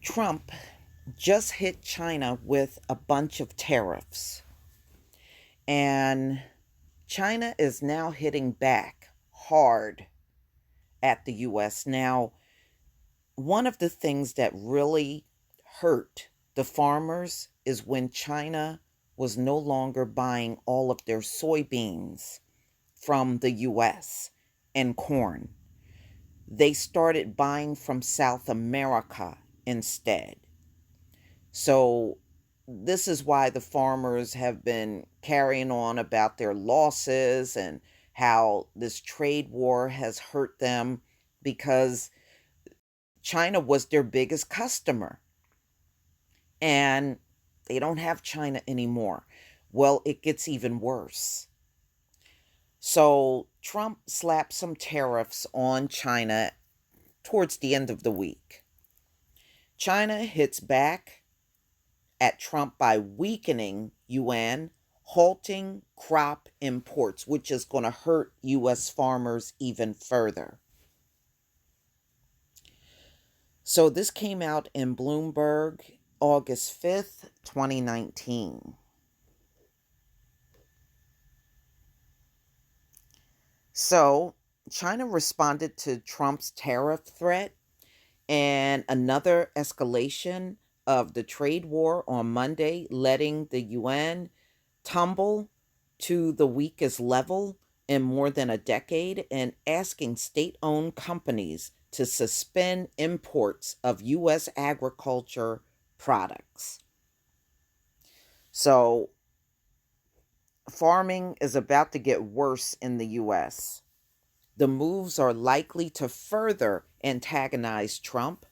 Trump just hit China with a bunch of tariffs, and China is now hitting back hard at the US. Now, one of the things that really hurt the farmers is when China was no longer buying all of their soybeans from the US and corn. They started buying from South America instead. So this is why the farmers have been carrying on about their losses and how this trade war has hurt them because China was their biggest customer and they don't have China anymore. Well, it gets even worse. So Trump slapped some tariffs on China towards the end of the week. China hits back at Trump by weakening yuan, halting crop imports, which is going to hurt U.S. farmers even further. So this came out in Bloomberg August 5th, 2019. So China responded to Trump's tariff threat and another escalation of the trade war on Monday, letting the yuan tumble to the weakest level in more than a decade and asking state owned companies to suspend imports of U.S. agriculture products. So, farming is about to get worse in the U.S. The moves are likely to further antagonize Trump,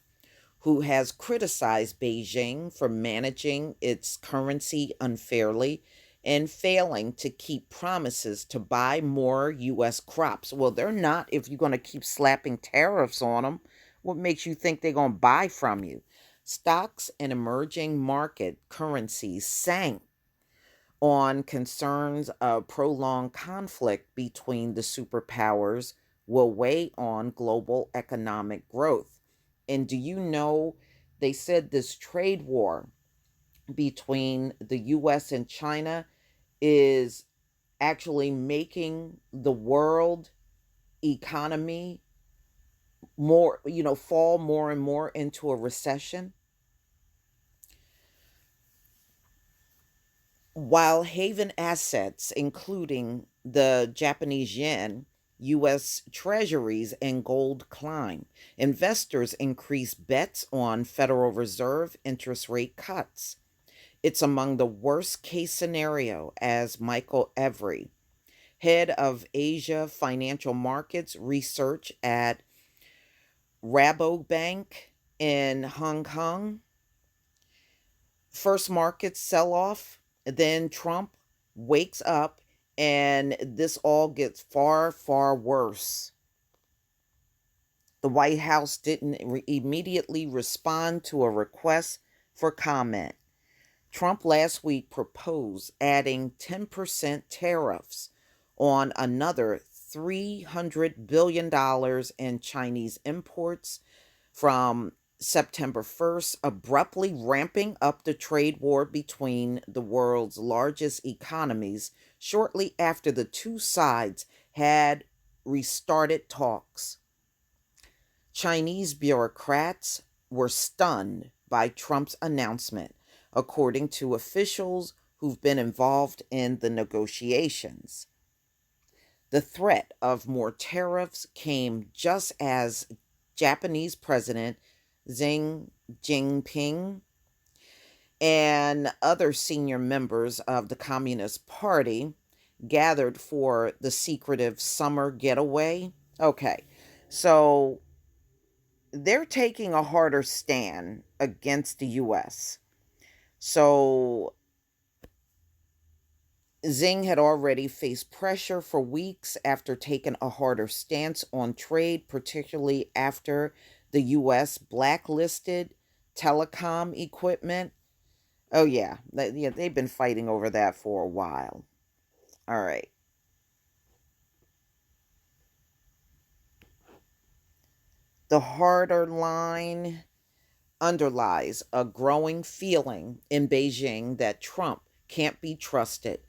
who has criticized Beijing for managing its currency unfairly and failing to keep promises to buy more U.S. crops. Well, they're not if you're going to keep slapping tariffs on them. What makes you think they're going to buy from you? Stocks and emerging market currencies sank on concerns of prolonged conflict between the superpowers will weigh on global economic growth. And do you know, they said this trade war between the US and China is actually making the world economy more, fall more and more into a recession? While haven assets, including the Japanese yen, U.S. treasuries, and gold climb, investors increase bets on Federal Reserve interest rate cuts. It's among the worst case scenario, as Michael Every, head of Asia Financial Markets Research at Rabobank in Hong Kong. First market sell off, then Trump wakes up, and this all gets far, far worse. The White House didn't immediately respond to a request for comment. Trump last week proposed adding 10% tariffs on another $300 billion in Chinese imports from September 1st, abruptly ramping up the trade war between the world's largest economies shortly after the two sides had restarted talks. Chinese bureaucrats were stunned by Trump's announcement, according to officials who've been involved in the negotiations. The threat of more tariffs came just as Japanese President Xi Jinping and other senior members of the Communist Party gathered for the secretive summer getaway. Okay, so they're taking a harder stand against the US. So Xi had already faced pressure for weeks after taking a harder stance on trade, particularly after the US blacklisted telecom equipment. Oh, yeah, they've been fighting over that for a while. All right. The harder line, underlies a growing feeling in Beijing that Trump can't be trusted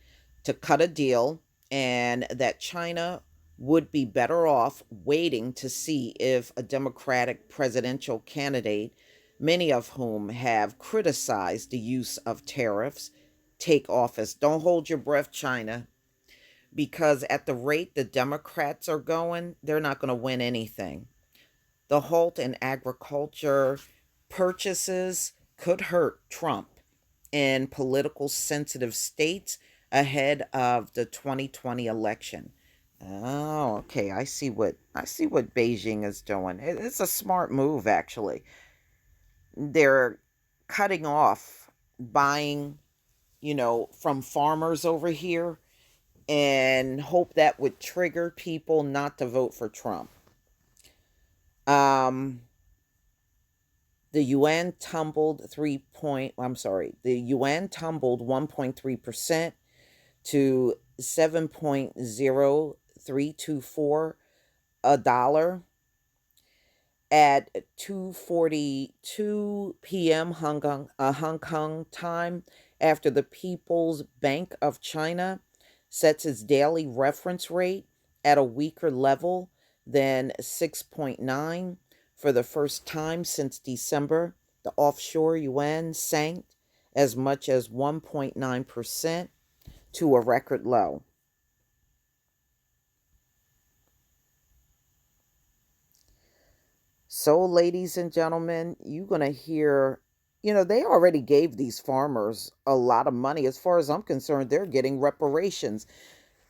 to cut a deal and that China would be better off waiting to see if a Democratic presidential candidate, many of whom have criticized the use of tariffs, take office. Don't hold your breath, China, because at the rate the Democrats are going, they're not going to win anything. The halt in agriculture purchases could hurt Trump in political sensitive states ahead of the 2020 election. Oh, okay. I see what Beijing is doing. It's a smart move, actually. They're cutting off buying, from farmers over here, and hope that would trigger people not to vote for Trump. Um, the yuan tumbled 1.3% to 7.0324 a dollar at 2:42 p.m. Hong Kong time after the People's Bank of China sets its daily reference rate at a weaker level than 6.9 for the first time since December. The offshore yuan sank as much as 1.9% to a record low. So, ladies and gentlemen, you're going to hear, they already gave these farmers a lot of money. As far as I'm concerned, they're getting reparations.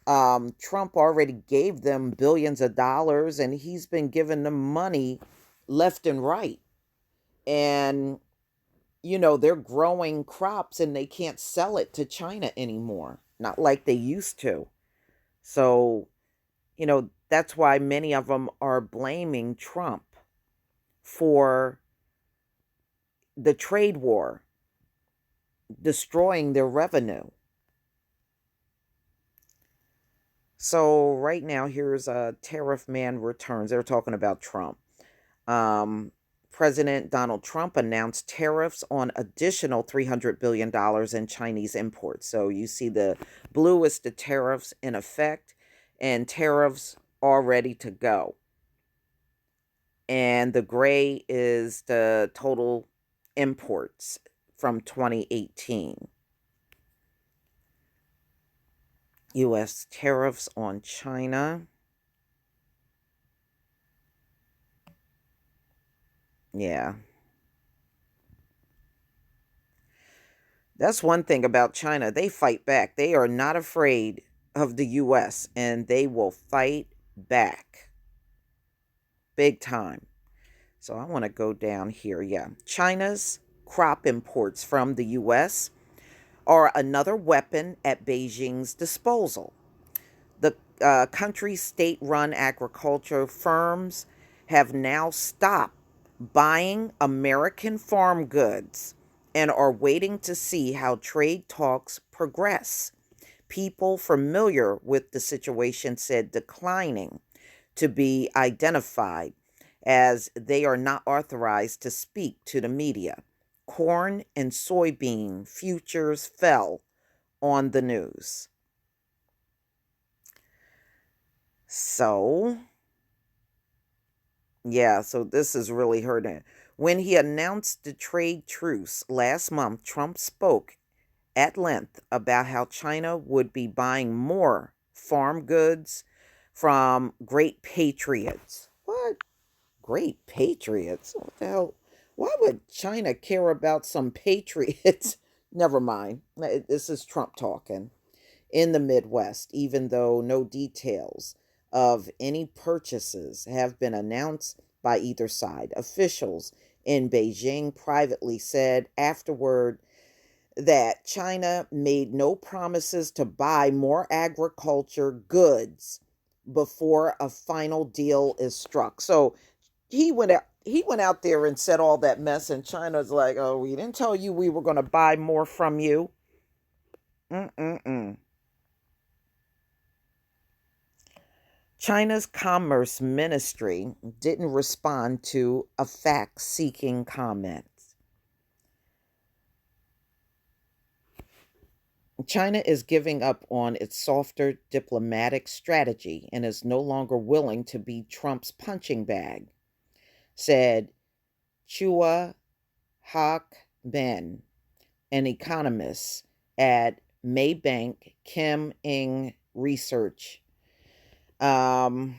Trump already gave them billions of dollars, and he's been giving them money left and right. And, they're growing crops and they can't sell it to China anymore, not like they used to. So, that's why many of them are blaming Trump for the trade war, destroying their revenue. So right now, here's a tariff man returns. They're talking about Trump. Um, President Donald Trump announced tariffs on additional $300 billion in Chinese imports. So you see the blue is the tariffs in effect and tariffs are ready to go. And the gray is the total imports from 2018. U.S. tariffs on China. Yeah. That's one thing about China. They fight back. They are not afraid of the U.S. and they will fight back big time. So I want to go down here. Yeah. China's crop imports from the U.S. are another weapon at Beijing's disposal. The country's state run agriculture firms have now stopped buying American farm goods and are waiting to see how trade talks progress. People familiar with the situation said declining to be identified as they are not authorized to speak to the media. Corn and soybean futures fell on the news. So, yeah, so this is really hurting. When he announced the trade truce last month, Trump spoke at length about how China would be buying more farm goods from great patriots. What? Great patriots? What the hell? Why would China care about some patriots? Never mind. This is Trump talking. In the Midwest, even though no details of any purchases have been announced by either side. Officials in Beijing privately said afterward that China made no promises to buy more agriculture goods before a final deal is struck. So he went out there and said all that mess, and China's like, "Oh, we didn't tell you we were going to buy more from you." Mm-mm-mm. China's Commerce Ministry didn't respond to a fact seeking comment. China is giving up on its softer diplomatic strategy and is no longer willing to be Trump's punching bag, said Chua Hak Ben, an economist at Maybank Kim Ing Research. Um,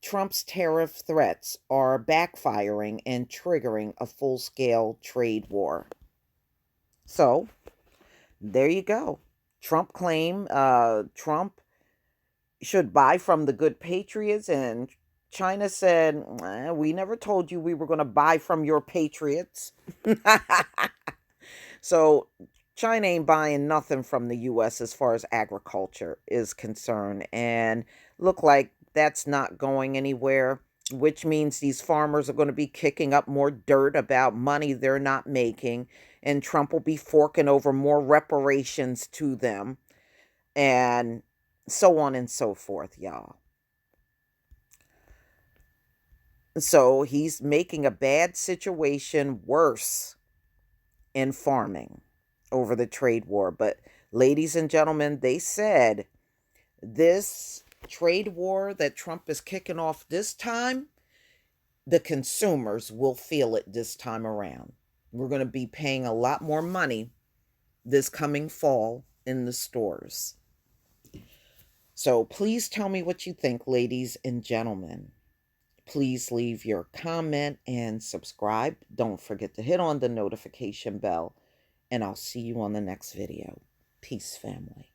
Trump's tariff threats are backfiring and triggering a full scale trade war. So, there you go. Trump should buy from the good patriots, and China said, we never told you we were going to buy from your patriots. So China ain't buying nothing from the US as far as agriculture is concerned, and look like that's not going anywhere, which means these farmers are going to be kicking up more dirt about money they're not making, and Trump will be forking over more reparations to them, and so on and so forth, y'all. So he's making a bad situation worse in farming over the trade war. But, ladies and gentlemen, they said this trade war that Trump is kicking off this time, the consumers will feel it this time around. We're going to be paying a lot more money this coming fall in the stores. So please tell me what you think, ladies and gentlemen. Please leave your comment and subscribe. Don't forget to hit on the notification bell, and I'll see you on the next video. Peace, family.